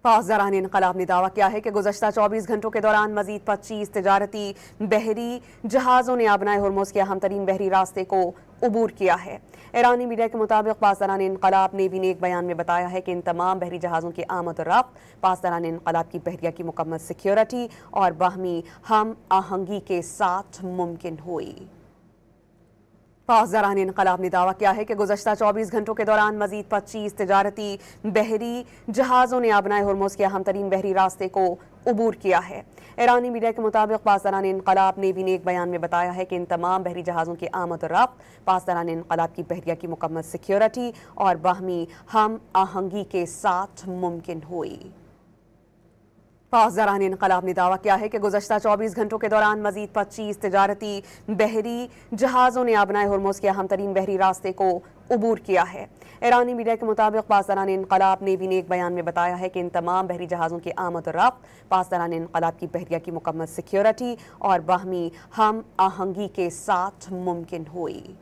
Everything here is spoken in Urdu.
پاسداران انقلاب نے دعویٰ کیا ہے کہ گزشتہ 24 گھنٹوں کے دوران مزید 25 تجارتی بحری جہازوں نے آبنائے ہرمز کے اہم ترین بحری راستے کو عبور کیا ہے۔ ایرانی میڈیا کے مطابق پاسداران انقلاب نیوی نے ایک بیان میں بتایا ہے کہ ان تمام بحری جہازوں کی آمد و رفت پاسداران انقلاب کی بحریہ کی مکمل سیکیورٹی اور باہمی ہم آہنگی کے ساتھ ممکن ہوئی۔ پاسداران انقلاب نے دعویٰ کیا ہے کہ گزشتہ 24 گھنٹوں کے دوران مزید 25 تجارتی بحری جہازوں نے آبنائے ہرمز کے اہم ترین بحری راستے کو عبور کیا ہے۔ ایرانی میڈیا کے مطابق پاسداران انقلاب نیوی نے ایک بیان میں بتایا ہے کہ ان تمام بحری جہازوں کی آمد و رفت پاسداران انقلاب کی بحریہ کی مکمل سیکیورٹی اور باہمی ہم آہنگی کے ساتھ ممکن ہوئی۔ پاسداران انقلاب نے دعویٰ کیا ہے کہ گزشتہ 24 گھنٹوں کے دوران مزید 25 تجارتی بحری جہازوں نے آبنائے ہرمز کے اہم ترین بحری راستے کو عبور کیا ہے۔ ایرانی میڈیا کے مطابق پاسداران انقلاب نیوی نے ایک بیان میں بتایا ہے کہ ان تمام بحری جہازوں کی آمد و رفت پاسداران انقلاب کی بحریہ کی مکمل سیکیورٹی اور باہمی ہم آہنگی کے ساتھ ممکن ہوئی۔